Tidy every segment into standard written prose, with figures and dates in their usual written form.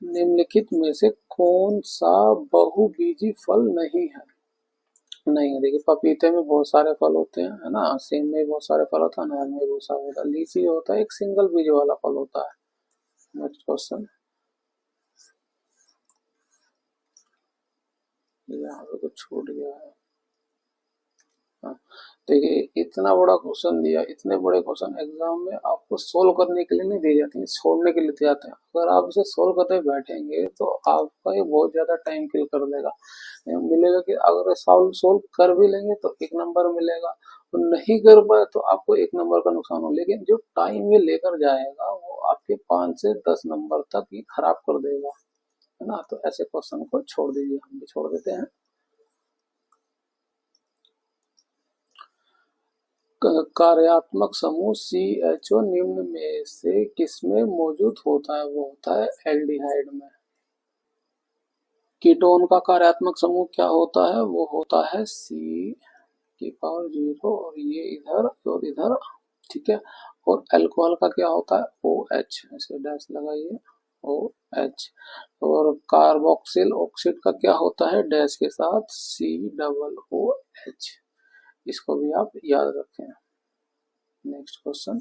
निम्नलिखित में से कौन सा बहुबीजी फल नहीं है? नहीं है, देखिए पपीते में बहुत सारे फल होते हैं, है ना, सेब में बहुत सारे फल होता है, अनार में बहुत सारे होता है, लीची होता है एक सिंगल बीज वाला फल होता है। नेक्स्ट क्वेश्चन, यहाँ पे कुछ छूट गया है। हाँ, देखिए इतना बड़ा क्वेश्चन दिया, इतने बड़े क्वेश्चन एग्जाम में आपको सोल्व करने के लिए नहीं दिए जाते हैं, छोड़ने के लिए दिए जाते हैं। अगर आप इसे सोल्व करते बैठेंगे तो आपका ये बहुत ज्यादा टाइम किल कर देगा। मिलेगा कि अगर सोल्व सोल्व कर भी लेंगे तो 1 नंबर मिलेगा, और नहीं कर पाए तो आपको 1 नंबर का नुकसान हो, लेकिन जो टाइम ये लेकर जाएगा वो आपके 5 से 10 नंबर तक ही खराब कर देगा, है ना। तो ऐसे क्वेश्चन को छोड़ दीजिए, हम भी छोड़ देते हैं। कार्यात्मक समूह CHO निम्न में से किसमें मौजूद होता है? वो होता है एल्डिहाइड में। कीटोन का कार्यात्मक समूह क्या होता है? वो होता है C⁻0 और ये इधर और इधर, ठीक है। और अल्कोहल का क्या होता है? OH, ऐसे डैश लगाइए, OH। और कार्बोक्सिल ऑक्सीड का क्या होता है? डैश के साथ COOH। इसको भी आप याद रखें। नेक्स्ट क्वेश्चन,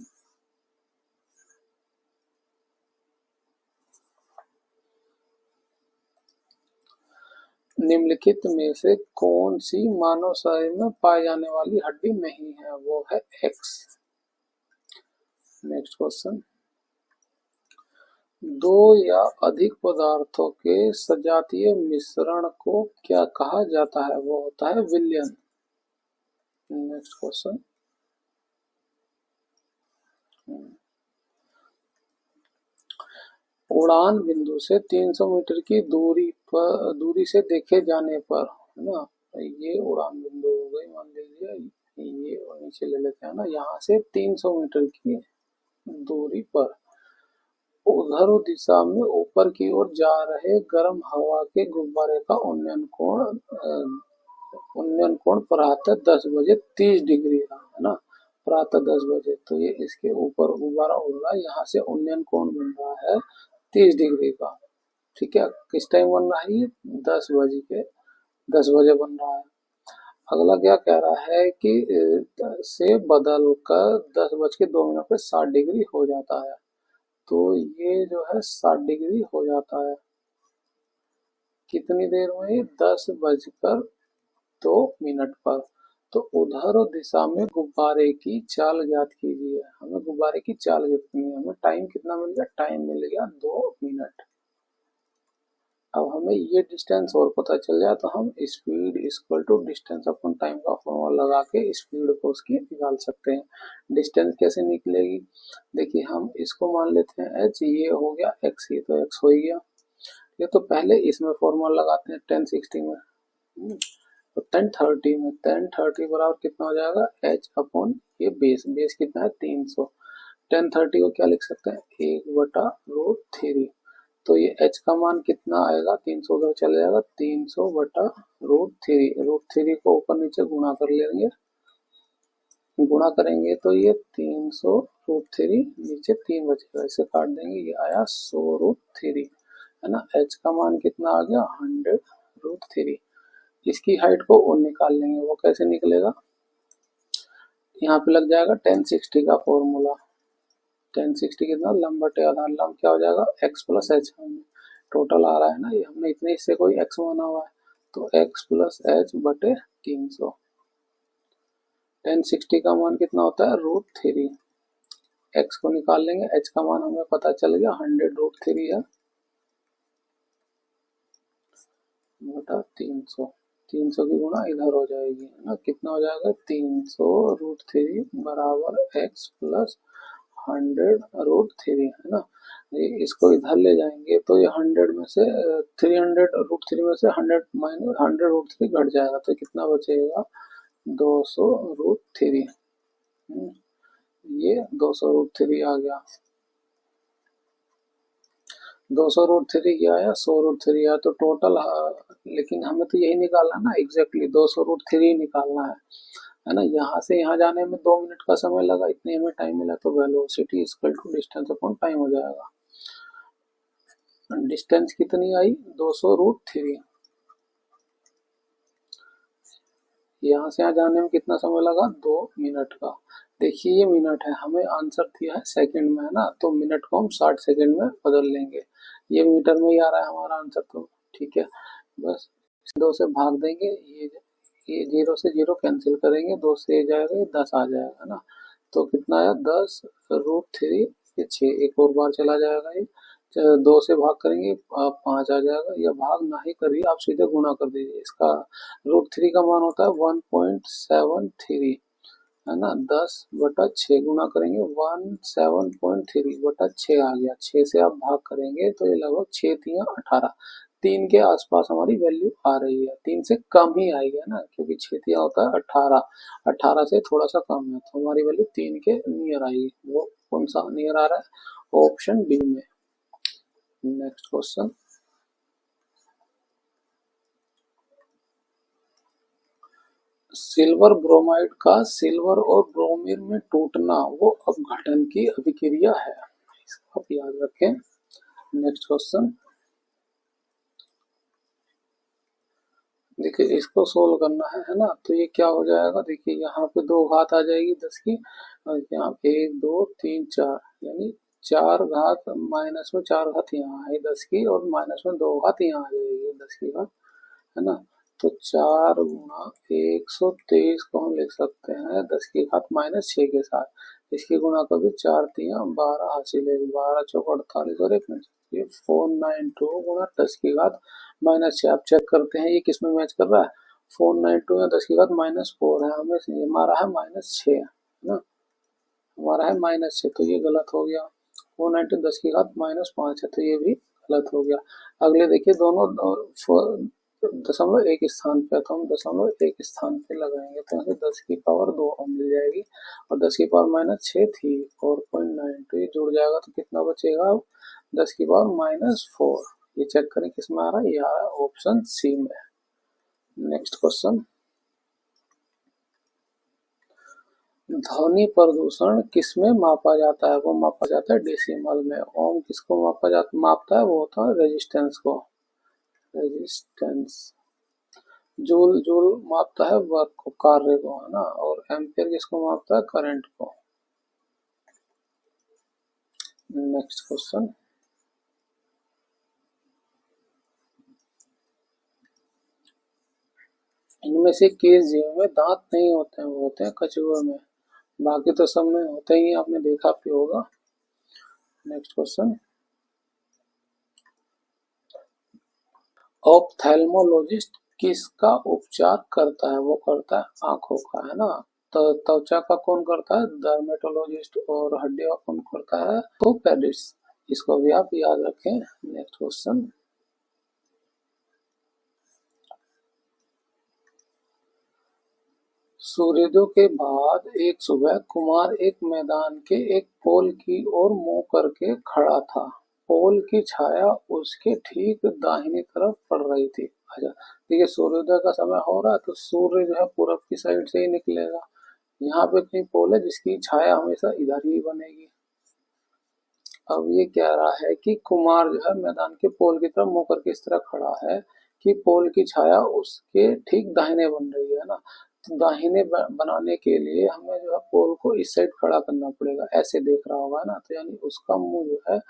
निम्नलिखित में से कौन सी मानव शरीर में पाई जाने वाली हड्डी नहीं है? वो है X। नेक्स्ट क्वेश्चन, दो या अधिक पदार्थों के सजातीय मिश्रण को क्या कहा जाता है? वो होता है विलयन। नेक्स्ट क्वेश्चन, उड़ान बिंदु से 300 मीटर की दूरी से देखे जाने पर, है ना, ये उड़ान बिंदु हो गई, मान लीजिए ये, और नीचे ले लेते हैं ना, यहाँ से 300 मीटर की दूरी पर उधर दिशा में ऊपर की ओर जा रहे गर्म हवा के गुब्बारे का उन्नयन कोण प्रातः 10 बजे 30 डिग्री का, है ना, प्रातः 10 बजे। तो ये इसके ऊपर गुब्बारा उड़ रहा है, यहाँ से उन्नयन कोण बन रहा है 30 डिग्री का, ठीक है। किस टाइम बन रहा है? ये 10 बजे बन रहा है। अगला क्या कह रहा है कि से बदल कर 10:02 पे 60 डिग्री हो जाता है। तो ये जो है 60 डिग्री हो जाता है कितनी देर में? 10:02 पर। तो उधर दिशा में गुब्बारे की चाल ज्ञात कीजिए। हमें गुब्बारे की चाल कितनी है, हमें टाइम कितना मिल गया? टाइम मिल गया 2 मिनट। अब हमें ये डिस्टेंस और पता चल जाए तो हम speed equal to distance upon time का फॉर्मूला लगा के स्पीड को उसकी निकाल सकते हैं। डिस्टेंस कैसे निकलेगी? देखिए हम इसको मान लेते हैं h, ये हो गया x, ही तो x हो गया। ये तो पहले इसमें फॉर्मूला लगाते हैं 1060 में, तो 1030 में 1030 बराबर कितना हो जाएगा? h अपॉन ये बेस कितना है? 300। 1030 को क्या लिख सकते हैं? 1/√3। तो ये h का मान कितना आएगा? 300 उधर चले जाएगा, 300/√3। √3 को ऊपर नीचे गुणा कर लेंगे, गुणा करेंगे तो ये 300√3, नीचे 3 बचेगा, इसे काट देंगे, ये आया 100√3, है ना। h का मान कितना आ गया? 100√3। इसकी हाइट को और निकाल लेंगे, वो कैसे निकलेगा? यहाँ पे लग जाएगा 1060 का फॉर्मूला। 1060 कितना? लंब बटे आधार, लंब क्या हो जाएगा? x plus h। टोटल आ रहा है ना, ये हमने इतने हिस्से को ही x माना हुआ है, तो x प्लस h बटे 300। 1060 का मान कितना होता है? √3। x को निकाल लेंगे, h का मान हमें पता चल गया 100√3 है, बटा 300। 300 की गुणा इधर हो जाएगी, है ना, कितना हो जाएगा? 300√3 बराबर x प्लस 100√3, है ना। इसको इधर ले जाएंगे तो ये 100 में से 300√3 में से 100 माइनस 100√3 घट जाएगा, तो कितना बचेगा? 200√3। ये 200√3 आ गया। 200√3 क्या आया? 100√3 आया। तो टोटल, लेकिन हमें तो यही निकालना ना, एग्जैक्टली 200√3 निकालना है ना। यहाँ से यहाँ जाने में 2 मिनट का समय लगा, इतने हमें टाइम मिला, तो velocity equal to distance upon time हो जाएगा। डिस्टेंस कितनी आई 200√3। यहाँ से यहाँ जाने में कितना समय लगा 2 मिनट का। देखिए ये मिनट है, हमें आंसर दिया है सेकंड में है ना, तो मिनट को हम 60 सेकंड में बदल लेंगे। ये मीटर में ही आ रहा है हमारा आंसर, तो ठीक है बस 2 से भाग देंगे, ये 0 से 0 कैंसिल करेंगे, 2 से ये जाएगा, ये 10 आ जाएगा ना, तो कितना आया 10√3, ये 6 एक और बार चला जाएगा, ये 2 से भाग करेंगे 5 आ जाएगा, या भाग ना ही करिए, आप सीधे गुणा कर दीजिए। इसका √3 का मान होता है 1.73 है ना, 10/6 गुणा करेंगे 107.3/6 आ गया। 6 से आप भाग करेंगे तो ये लगभग 6 3 18, 3 के आसपास हमारी वैल्यू आ रही है, 3 से कम ही आएगी ना, क्योंकि 6 3 होता है 18, 18 से थोड़ा सा कम है, तो हमारी वैल्यू 3 के नियर आएगी। वो कौन सा नियर आ रहा है, ऑप्शन डी में। नेक्स्ट क्वेश्चन, सिल्वर ब्रोमाइड का सिल्वर और ब्रोमीन में टूटना वो अपघटन की अभिक्रिया है, इसको आप याद रखें। नेक्स्ट क्वेश्चन, देखिए इसको सोल्व करना है ना, तो ये क्या हो जाएगा, देखिए यहाँ पे 2 घात आ जाएगी 10 की, और यहाँ पे 1 2 3 4, यानी 4 घात माइनस में 4 घात यहाँ आई 10 की, और माइनस में 2 घात यहाँ आ जाएगी 10 की घात, है ना, तो 4 गुणा 123 को हम लिख सकते हैं 10 की घात -6 के साथ, इसकी गुणा कभी 4 3 12 हासिल है, 12 चौक 48 और 1 ये 492 गुणा 10 की घात -6। आप चेक करते हैं ये किस में मैच कर रहा है, 492 या 10 की घात -4 है, हमें हमारा है -6 है ना, हमारा है -6, तो ये गलत हो गया। 492 10 की घात -5 है, तो ये भी गलत हो गया। अगले देखिए दोनों दशमलव एक स्थान पे, तो हम दशमलव एक स्थान पे लगाएंगे, तो यहाँ से 10 की पावर 2 मिल जाएगी, और 10 की पावर -6 थी 4.9, तो ये जुड़ जाएगा, तो कितना बचेगा 10 की पावर -4। ये चेक करें किस में आ रहा है, ये आ रहा है ऑप्शन सी में। नेक्स्ट क्वेश्चन, ध्वनि प्रदूषण किस में मापा जाता है, वो मापा जाता है डेसिमल में। ओम किसको मापता है, वो होता है रेजिस्टेंस को, रेजिस्टेंस। जूल जूल मापता है वर्क को, कार्य को, है ना, और एम्पियर किसको मापता है, करंट को। नेक्स्ट क्वेश्चन, इनमें से किस जीव में दांत नहीं होते हैं, वो होते हैं कछुए में, बाकी तो सब में होते ही, आपने देखा भी होगा। नेक्स्ट क्वेश्चन, ऑप्थेल्मोलॉजिस्ट किसका उपचार करता है, वो करता है आंखों का, है ना, तो त्वचा का कौन करता है, डर्मेटोलॉजिस्ट, और हड्डियों का कौन करता है, तो पेडिस्ट, इसको भी आप याद रखें। नेक्स्ट क्वेश्चन, सूर्योदय के बाद एक सुबह कुमार एक मैदान के एक पोल की ओर मुंह करके खड़ा था, पोल की छाया उसके ठीक दाहिनी तरफ पड़ रही थी। अच्छा देखिए सूर्योदय का समय हो रहा है, तो सूर्य जो है पूरब की साइड से ही निकलेगा, यहाँ पे कहीं पोल है जिसकी छाया हमेशा इधर ही बनेगी। अब ये कह रहा है कि कुमार जो है मैदान के पोल की तरफ मुंह करके इस तरह खड़ा है कि पोल की छाया उसके ठीक दाहिने बन रही है ना, तो दाहिने बनाने के लिए हमें जो है पोल को इस साइड खड़ा करना पड़ेगा, ऐसे देख रहा होगा ना, तो यानी उसका मुंह जो है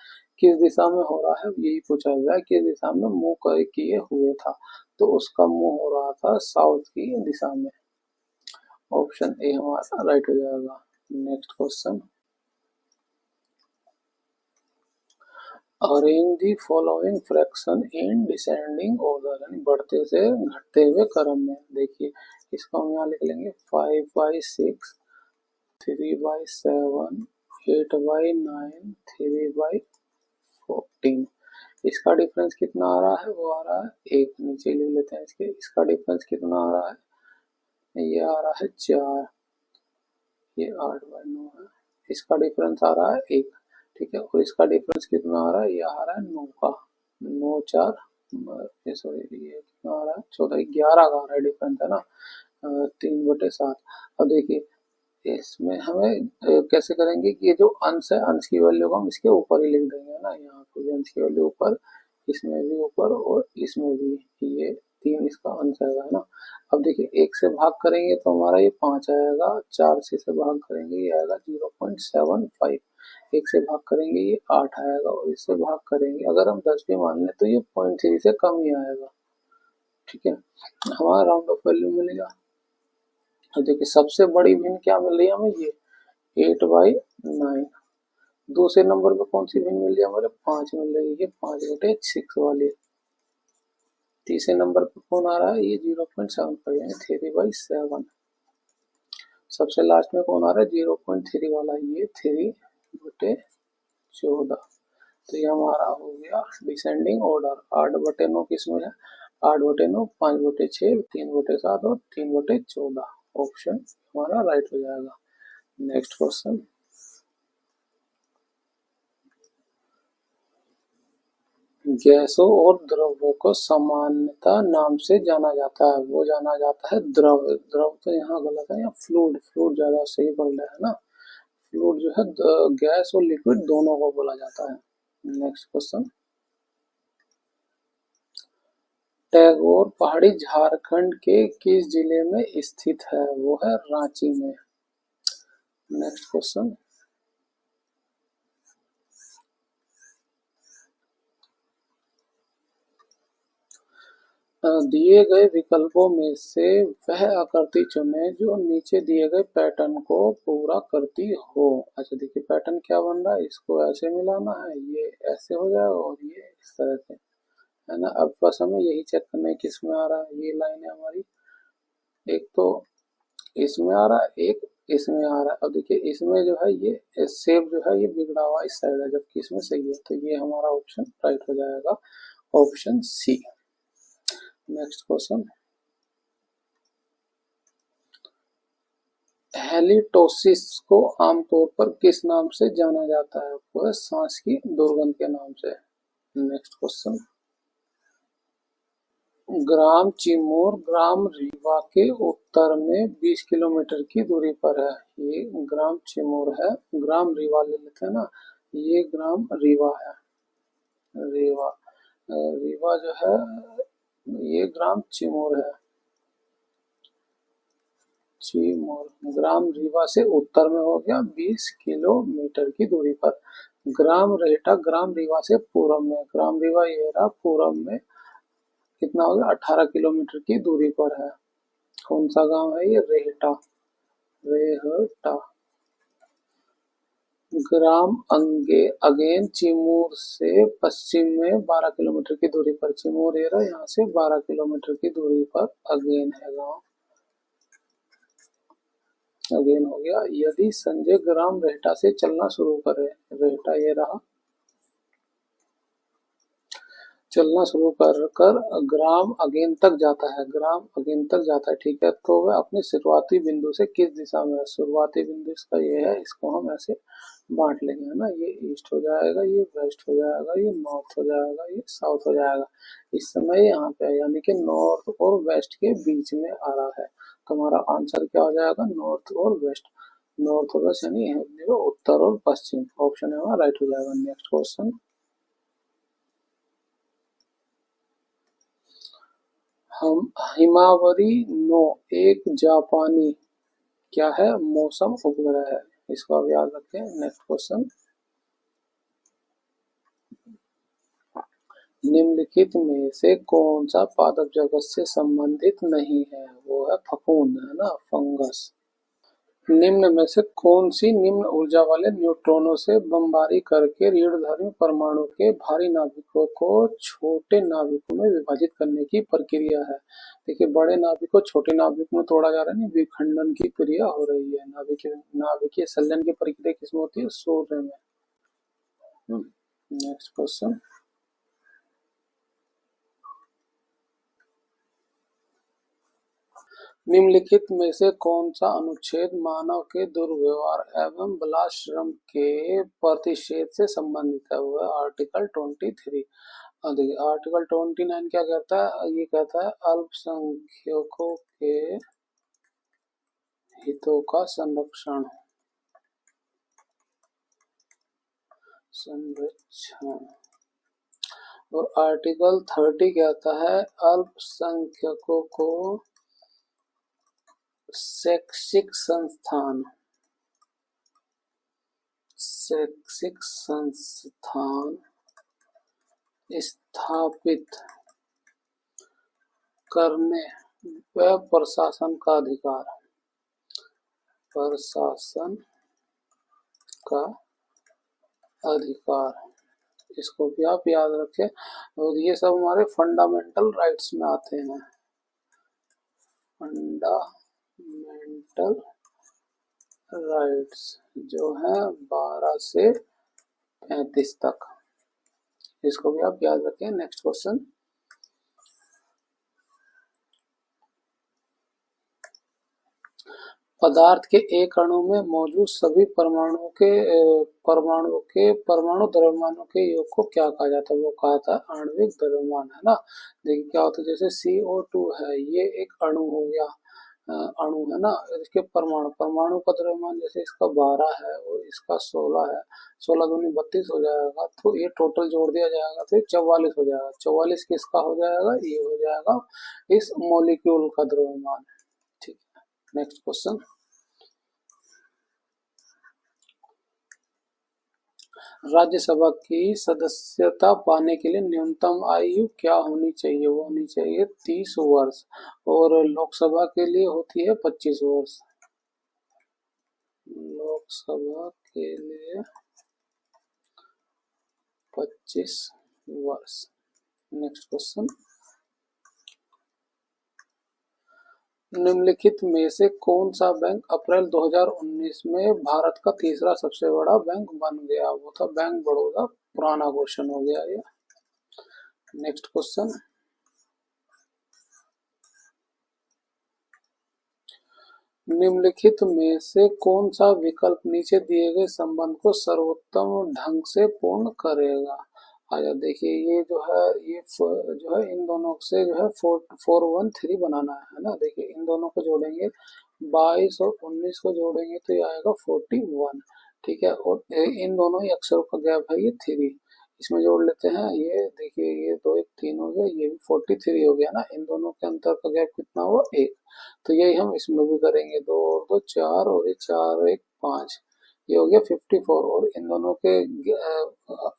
किस दिशा में हो रहा है, यही पूछा हुआ है, किस दिशा में मुंह किए हुए था, तो उसका मुंह हो रहा था साउथ की दिशा में। ऑप्शन ए हमारा राइट हो जाएगा। Next question, arrange the following fraction in descending order, यानी बढ़ते से घटते हुए क्रम में। देखिए इसको हम यहाँ लिख लेंगे 5/6, 3/7, 8/9, 3/14। इसका डिफरेंस कितना आ रहा है, वो आ रहा है 1, नीचे लिख लेते हैं इसके। इसका डिफरेंस कितना आ रहा है, ये आ रहा है 4, ये 8/9 है, इसका डिफरेंस आ रहा है 1, ठीक है, और इसका डिफरेंस कितना आ रहा है, ये आ रहा है 9 का, 9 4, सॉरी ये कितना आ रहा है 14, 11 का आ रहा है डिफरेंस, है ना, 3/7। अब देखिए इसमें हमें कैसे करेंगे कि ये जो अंश है, अंश की वैल्यू को हम इसके ऊपर ही लिख देंगे ना, यहाँ पे अंश की वैल्यू ऊपर, इसमें भी ऊपर और इसमें भी, ये 3 इसका आंसर है ना। अब देखिए 1 से भाग करेंगे तो हमारा ये 5 आएगा, 4 से भाग करेंगे ये आएगा 0.75, 1 से भाग करेंगे ये 8 आएगा, और इससे भाग करेंगे अगर हम 10 भी मान लें तो ये 0.3 से कम ही आएगा। ठीक है, हमारा राउंड ऑफ वैल्यू मिलेगा। तो देखिए सबसे बड़ी भिन्न क्या मिल रही है हमें, ये 8/9। दूसरे नंबर पे कौन सी भिन्न मिल रही है हमारे, 5 मिल रही है, 5/6 वाली। तीसरे नंबर पे कौन आ रहा है, ये 0.75 यानी 3/7। सबसे लास्ट में कौन आ रहा है, 0.3 वाला, ये 3/14। तो ये हमारा हो गया डिसेंडिंग ऑर्डर। 8/9 किसमें है, 8/9, 5/6, 3/7 और 3/14। ऑप्शन हमारा राइट हो जाएगा। नेक्स्ट क्वेश्चन, गैसों और द्रवों को सामान्यतः नाम से जाना जाता है, वो जाना जाता है द्रव। द्रव तो यहाँ गलत है, यहाँ फ्लूइड, फ्लूइड ज्यादा सही बोल रहा है ना। फ्लूइड जो है गैस और लिक्विड दोनों को बोला जाता है। नेक्स्ट क्वेश्चन, टैगोर पहाड़ी झारखंड के किस जिले में स्थित है, वो है रांची में। नेक्स्ट क्वेश्चन, दिए गए विकल्पों में से वह आकृति चुनें जो नीचे दिए गए पैटर्न को पूरा करती हो। अच्छा देखिए पैटर्न क्या बन रहा है, इसको ऐसे मिलाना है, ये ऐसे हो जाएगा और ये इस तरह से, है ना। अब बस हमें यही चेक करना है किसमें आ रहा है। ये लाइन है हमारी, एक तो इसमें आ रहा है, एक इसमें आ रहा है। अब देखिए इसमें जो है ये शेप जो है ये बिगड़ा हुआ इस साइड है, जबकि इसमें सही है, तो ये हमारा ऑप्शन राइट हो जाएगा, option C. Next question, halitosis को आमतौर पर किस नाम से जाना जाता है, वो है सांस की दुर्गंध के नाम से। नेक्स्ट क्वेश्चन, ग्राम चिमोर ग्राम रीवा के उत्तर में 20 किलोमीटर की दूरी पर है। ये ग्राम चिमोर है, ग्राम रीवा ले लेते हैं ना, ये ग्राम रीवा है, रीवा। रीवा जो है ये ग्राम चिमोर है, चिमोर। ग्राम रीवा से उत्तर में हो गया 20 किलोमीटर की दूरी पर। ग्राम रेहटा ग्राम रीवा से पूर्व में, ग्राम रीवा ये रहा पूर्व में, कितना हो गया 18 किलोमीटर की दूरी पर है। कौन सा गांव है ये, रेहटा, रेहटा। ग्राम अगेन चिमूर से पश्चिम में 12 किलोमीटर की दूरी पर, चिमूर एरा यहाँ से 12 किलोमीटर की दूरी पर अगेन है गांव, अगेन हो गया। यदि संजय ग्राम रेहटा से चलना शुरू करे, रेहटा ये रहा, चलना शुरू कर ग्राम अगेन तक जाता है, ग्राम अगेन तक जाता है, ठीक है। तो वह अपने शुरुआती बिंदु से किस दिशा में है, शुरुआती बिंदु इसका ये है, इसको हम ऐसे बांट लेंगे, है ना। ये ईस्ट हो जाएगा, ये वेस्ट हो जाएगा, ये नॉर्थ हो जाएगा, ये साउथ हो जाएगा। इस समय यहाँ पे यानी कि नॉर्थ और वेस्ट के बीच में आ रहा है, तो हमारा आंसर क्या हो जाएगा, नॉर्थ और वेस्ट। नॉर्थ और वेस्ट यानी उत्तर और पश्चिम, ऑप्शन है हमारा राइट हो जाएगा। नेक्स्ट क्वेश्चन, हम हिमावरी नो एक जापानी क्या है, मौसम उपग्रह है, इसको आप याद रखें। नेक्स्ट क्वेश्चन, निम्नलिखित में से कौन सा पादप जगत से संबंधित नहीं है, वो है फफूंद, है ना, फंगस। निम्न में से कौन सी निम्न ऊर्जा वाले न्यूट्रॉनों से बमबारी करके ऋणधर्मी परमाणु के भारी नाभिकों को छोटे नाभिकों में विभाजित करने की प्रक्रिया है। देखिए बड़े नाभिक को छोटे नाभिक में तोड़ा जा रहा है, विखंडन की क्रिया हो रही है। नाभिकीय संलयन की प्रक्रिया किसमें होती है, सूर्य में। नेक्स्ट क्वेश्चन, निम्नलिखित में से कौन सा अनुच्छेद मानव के दुर्व्यवहार एवं बलात्श्रम के प्रतिषेध से संबंधित है, वह आर्टिकल 23। आर्टिकल 29 क्या कहता है, ये कहता है अल्पसंख्यकों के हितों का संरक्षण, संरक्षण। और आर्टिकल 30 कहता है अल्पसंख्यकों को शैक्षिक संस्थान स्थापित करने व प्रशासन का अधिकार। इसको भी आप याद रखें। और ये सब हमारे फंडामेंटल राइट्स में आते हैं। फंडामेंटल राइट्स जो है 12 से 35 तक, इसको भी आप याद रखें। नेक्स्ट क्वेश्चन, पदार्थ के एक अणु में मौजूद सभी परमाणु द्रव्यमानों के योग को क्या कहा जाता है? वो कहा था आणविक द्रव्यमान, है ना। देखिए क्या होता है, जैसे CO2 है, ये एक अणु हो गया, अणु है ना। इसके परमाणु का द्रव्यमान जैसे इसका 12 है और इसका 16 है, 16 दूनी 32 हो जाएगा, तो ये टोटल जोड़ दिया जाएगा तो 44 हो जाएगा। 44 किसका हो जाएगा? ये हो जाएगा इस मॉलिक्यूल का द्रव्यमान। ठीक है, नेक्स्ट क्वेश्चन, राज्यसभा की सदस्यता पाने के लिए न्यूनतम आयु क्या होनी चाहिए? वो होनी चाहिए 30 वर्ष, और लोकसभा के लिए होती है 25 वर्ष। लोकसभा के लिए 25 वर्ष। नेक्स्ट क्वेश्चन, निम्नलिखित में से कौन सा बैंक अप्रैल 2019 में भारत का तीसरा सबसे बड़ा बैंक बन गया? वो था बैंक बड़ौदा। पुराना क्वेश्चन हो गया ये। नेक्स्ट क्वेश्चन, निम्नलिखित में से कौन सा विकल्प नीचे दिए गए संबंध को सर्वोत्तम ढंग से पूर्ण करेगा? आया देखिए, ये जो है इन दोनों से जो है 413 बनाना है ना। देखिए इन दोनों को जोड़ेंगे, 22 और 19 को जोड़ेंगे तो ये आएगा 41। ठीक है, और इन दोनों ही अक्षरों का गैप है ये 3, इसमें जोड़ लेते हैं। ये देखिए, ये 2 1 3 हो गया, ये भी 43 हो गया ना। इन दोनों के अंतर का गैप कितना हुआ? 1। तो यही हम इसमें भी करेंगे, 2 और 2 4, और ये 4 और 1 5, ये हो गया 54। और इन दोनों के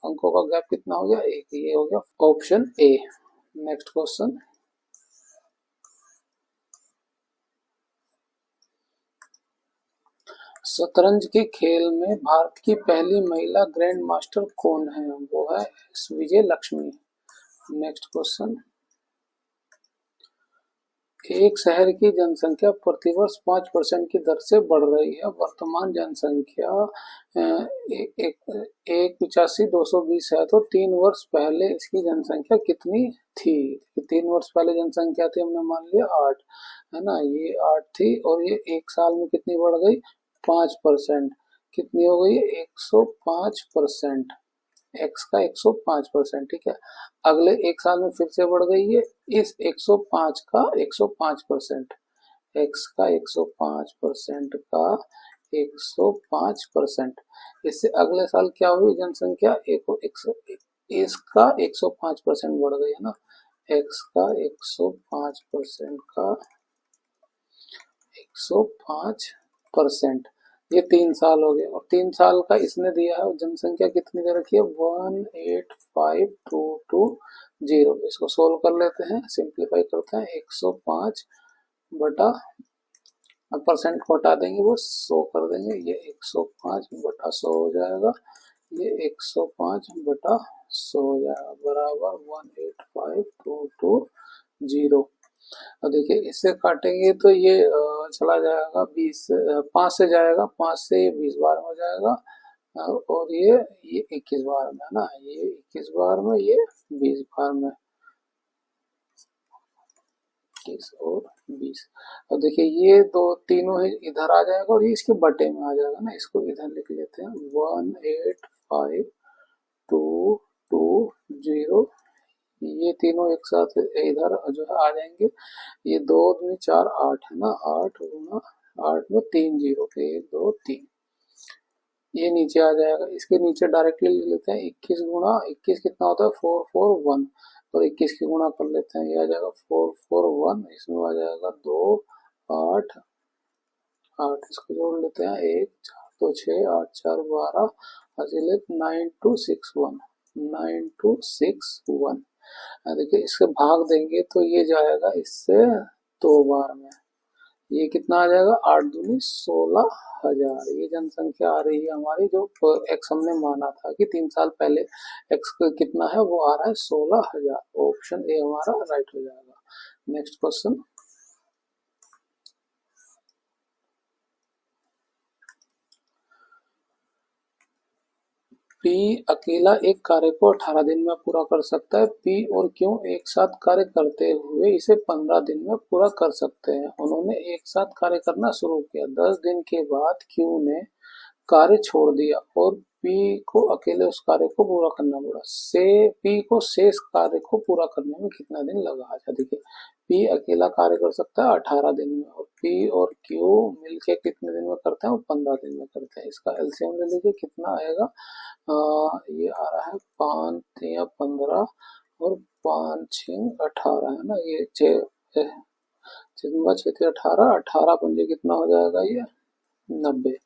अंकों का गैप कितना हो गया? 1। ये हो गया ऑप्शन ए। नेक्स्ट क्वेश्चन, शतरंज के खेल में भारत की पहली महिला ग्रैंड मास्टर कौन है? वो है विजय लक्ष्मी। नेक्स्ट क्वेश्चन, एक शहर की जनसंख्या प्रतिवर्ष 5% की दर से बढ़ रही है। वर्तमान जनसंख्या 1,85,220 है, तो 3 वर्ष पहले इसकी जनसंख्या कितनी थी? 3 वर्ष पहले जनसंख्या थी, हमने मान लिया 8, है ना। ये 8 थी, और ये एक साल में कितनी बढ़ गई? 5%। कितनी हो गई? 105%। एक्स का 105%। ठीक है, अगले एक साल में फिर से बढ़ गई है इस 105 का 105%। एक्स का 105% का 105%। इससे अगले साल क्या हुई जनसंख्या? इसका 105% बढ़ गई, है ना। एक्स का 105% का 105%। ये 3 साल हो गए, और 3 साल का इसने दिया है। जनसंख्या कितनी दे रखी है? 185,220। इसको सोल्व कर लेते हैं, सिंप्लीफाई करते हैं। 105 बटा परसेंट को हटा देंगे, वो 100 कर देंगे। ये 105 बटा 100 हो जाएगा। ये 105 बटा 100 हो जाएगा, बराबर 185,220। और देखिए इससे काटेंगे तो ये चला जाएगा 20, 5 से जाएगा, 5 से ये 20 बार में हो जाएगा, और ये 21 बार में, है ना। ये 21 बार में, ये 20 बार में, 21 और 20। और देखिए ये दो तीनों ही इधर आ जाएगा, और ये इसके बटे में आ जाएगा ना। इसको इधर लिख लेते हैं, 185,220। ये तीनों एक साथ इधर जो है आ जाएंगे। ये 2 दूनी 4 8, है ना। 8 गुना 8 में 3 0, 1 2 3। ये नीचे आ जाएगा, इसके नीचे डायरेक्टली ले लेते हैं 21 गुणा 21 कितना होता है 441, तो 21 की गुणा कर लेते हैं, ये आ जाएगा 441, इसमें आ जाएगा 2 8 8, इसको जोड़ लेते हैं 1 4 2 6 8 4 12 हासिल 9261 9261। देखिए इसके भाग देंगे तो ये जाएगा इससे 2 बार में, ये कितना आ जाएगा 8 दूनी 16,000। ये जनसंख्या आ रही है हमारी, जो एक्स हमने माना था कि 3 साल पहले एक्स कितना है वो आ रहा है 16,000। ऑप्शन ए हमारा राइट हो जाएगा। नेक्स्ट क्वेश्चन, पी अकेला एक कार्य को 18 दिन में पूरा कर सकता है। पी और क्यू एक साथ कार्य करते हुए इसे 15 दिन में पूरा कर सकते हैं। उन्होंने एक साथ कार्य करना शुरू किया। 10 दिन के बाद क्यू ने कार्य छोड़ दिया और पी को अकेले उस कार्य को पूरा करना पड़ा। से पी को शेष कार्य को पूरा करने में कितना दिन लगा? अच्छा देखिए, पी अकेला कार्य कर सकता है 18 दिन में, और पी और क्यू मिलके कितने दिन में करते हैं? वो 15 दिन में करते हैं। इसका एलसीएम ले लीजिए, कितना आएगा? ये आ रहा है 5 या 15 और 5 6 18 है ना, ये 6 6 18 18 पंजे कितना हो जाएगा? ये 90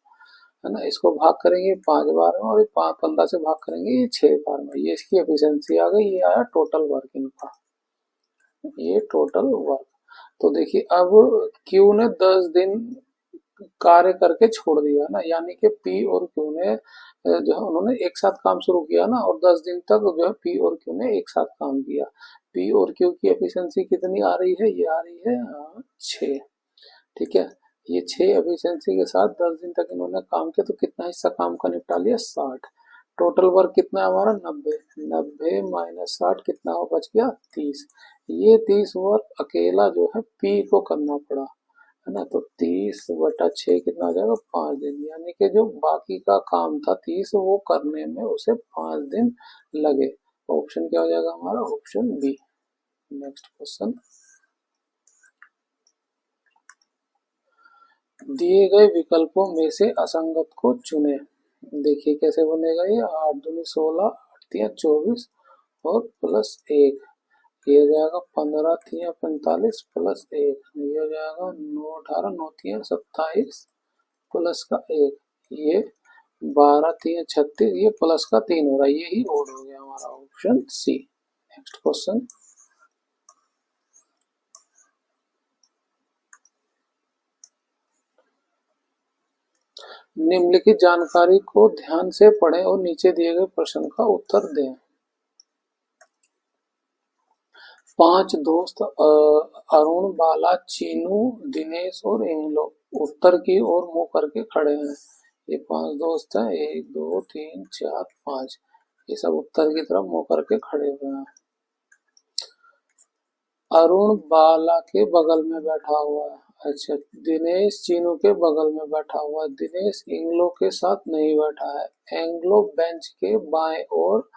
है ना। इसको भाग करेंगे 5 बार में और ये 15 से भाग करेंगे ये 6 बार में। ये इसकी एफिशिएंसी आ गई। ये आया टोटल वर्क इनका, ये टोटल वर्क। तो देखिए अब क्यू ने 10 दिन कार्य करके छोड़ दिया ना, यानी कि पी और क्यू ने जो है उन्होंने एक साथ काम शुरू किया ना, और 10 दिन तक जो है पी और क्यू ने एक साथ काम किया। पी और क्यू की एफिशिएंसी कितनी आ रही है? ये आ रही है 6। ठीक है, ये 6 एफिशिएंसी के साथ 10 दिन तक इन्होंने काम किया, तो कितना हिस्सा काम का निपटा लिया? 60। टोटल वर्क कितना है हमारा? 90। 90 माइनस 60 कितना हो बच गया? 30। ये 30 वर्क अकेला जो है पी को करना पड़ा, है ना। तो 30/6 कितना हो जाएगा? 5 दिन। यानी कि जो बाकी का काम था 30, वो करने में उसे 5 दिन लगे। ऑप्शन क्या हो जाएगा हमारा? Option B. नेक्स्ट क्वेश्चन, दिए गए विकल्पों में से असंगत को चुने। देखिए कैसे बनेगा ये। 8 दूनी 16, 8 तिया 24 और प्लस 1, ये हो जाएगा 15 तिया 45 प्लस 1, ये हो जाएगा 9 18 9 तिया 27 प्लस का 1, ये 12 तिया 36, ये प्लस का 3 हो रहा है, यही ओड हो गया हमारा, ऑप्शन सी। नेक्स्ट क्वेश्चन, निम्नलिखित जानकारी को ध्यान से पढ़ें और नीचे दिए गए प्रश्न का उत्तर दें। 5 दोस्त अरुण, बाला, चीनू, दिनेश और इंगलो उत्तर की ओर मुंह करके खड़े हैं। ये 5 दोस्त हैं, 1 2 3 4 5, ये सब उत्तर की तरफ मुंह करके खड़े हुए हैं। अरुण बाला के बगल में बैठा हुआ है। अच्छा, दिनेश चीनू के बगल में बैठा हुआ है। दिनेश इंग्लो के साथ नहीं बैठा है। एंग्लो बेंच के बाएं और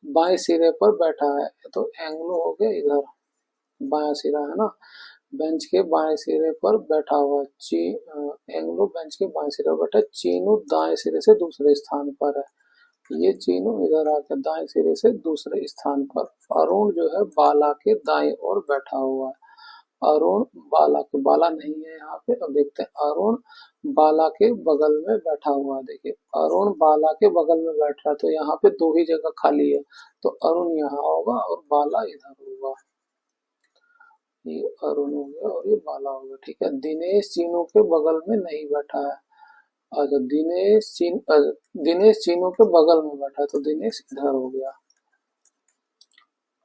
बाएं सिरे पर बैठा है, तो एंग्लो हो गया इधर बायां सिरा, है ना। बेंच के बाएं सिरे पर बैठा हुआ एंग्लो बेंच के बाएं सिरे पर बैठा। चीनू दाएं सिरे से दूसरे स्थान पर है। ये चीनू इधर आकर दाएं सिरे से दूसरे स्थान पर। अरुण जो है बाला के दाएं ओर बैठा हुआ है। अरुण बाला के, बाला नहीं है यहाँ पे। अब देखते हैं, अरुण बाला के बगल में बैठा हुआ है। देखिए अरुण बाला के बगल में बैठ रहा है, तो यहाँ पे 2 ही जगह खाली है, तो अरुण यहाँ होगा और बाला इधर होगा। ये अरुण हो गया और ये बाला हो गया। ठीक है, दिनेश चीनू के बगल में नहीं बैठा है। अच्छा, दिनेश चीनू के बगल में बैठा है, तो दिनेश इधर हो गया।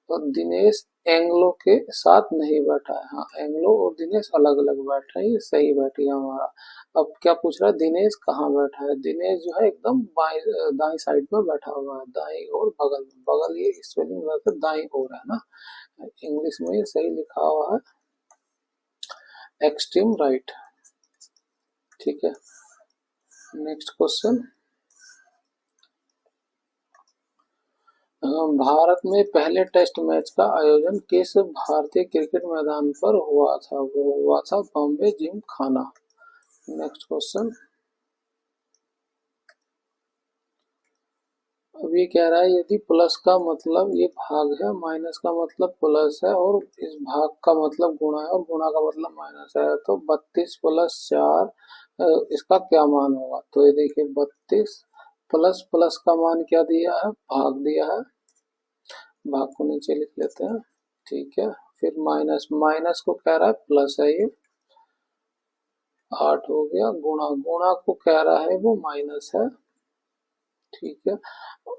तो दिनेश एंग्लो के साथ नहीं बैठा है। हाँ, एंग्लो और दिनेश अलग अलग बैठ रहे हैं, ये सही बैठ गया हमारा। अब क्या पूछ रहा है? दिनेश कहाँ बैठा है? दिनेश जो है एकदम दाई साइड में बैठा हुआ है, दाई और बगल में। बगल ये स्पेलिंग गलत है, दाई और है ना, इंग्लिश में ये सही लिखा हुआ है, एक्सट्रीम राइट। ठीक है, नेक्स्ट क्वेश्चन, भारत में पहले टेस्ट मैच का आयोजन किस भारतीय क्रिकेट मैदान पर हुआ था? वो हुआ था बॉम्बे जिम खाना। नेक्स्ट क्वेश्चन, अब ये कह रहा है यदि प्लस का मतलब ये भाग है, माइनस का मतलब प्लस है, और इस भाग का मतलब गुणा है, और गुणा का मतलब माइनस है, तो 32 प्लस 4 इसका क्या मान होगा। तो ये देखिए 32 प्लस प्लस का मान क्या दिया है, भाग दिया है, भाग को नीचे लिख लेते हैं, ठीक है। फिर माइनस, माइनस को कह रहा है प्लस है, ये 8 हो गया, गुणा, गुणा को कह रहा है वो माइनस है, ठीक है।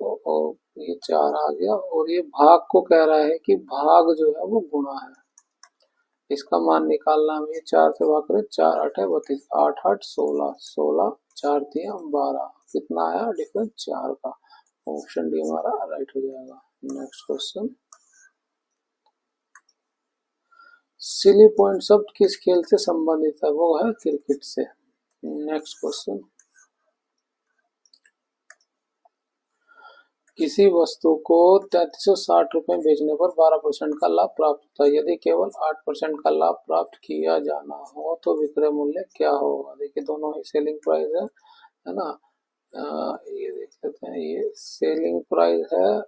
और ये 4 आ गया, और ये भाग को कह रहा है कि भाग जो है वो गुणा है, इसका मान निकालना है। ये 4 से भाग करें, 4 8 है 32, 8 8 16, 16 4 दिया 12, कितना आया डिफरेंस 4 का। ऑप्शन डी हमारा राइट हो जाएगा। नेक्स्ट क्वेश्चन, सिली पॉइंट शब्द किस खेल से संबंधित है, वो है क्रिकेट से। नेक्स्ट क्वेश्चन, किसी वस्तु को 3360 रुपए में बेचने पर 12% का लाभ प्राप्त होता है, यदि केवल 8% का लाभ प्राप्त किया जाना हो तो विक्रय मूल्य क्या होगा। देखिए दोनों ही सेलिंग प्राइस है ना। ये देख लेते हैं, ये सेलिंग प्राइस है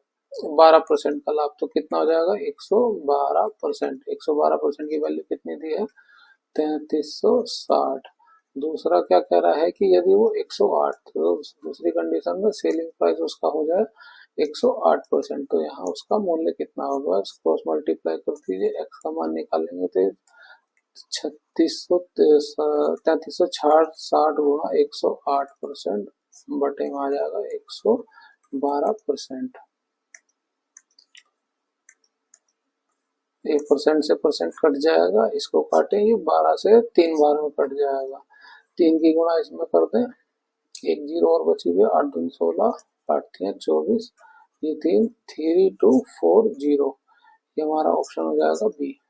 12% का लाभ, तो कितना हो जाएगा 112%। 112% की वैल्यू कितनी दी है, 3360। दूसरा क्या कह रहा है कि यदि वो 108, तो दूसरी कंडीशन में सेलिंग प्राइस उसका हो जाए 108%, तो यहाँ उसका मूल्य कितना होगा, क्रॉस मल्टीप्लाई कर दीजिए, एक्स का मान निकालेंगे तो 3360 गुणा 108% बटे में आ जाएगा 112%। 1% से परसेंट कट जाएगा, इसको काटेंगे 12 से 3 बार में कट जाएगा, 3 की गुणा इसमें कर दें, एक जीरो और बची हुई, 8 दूनी 16, 8 3 24, ये 3 3240, ये हमारा ऑप्शन हो जाएगा बी।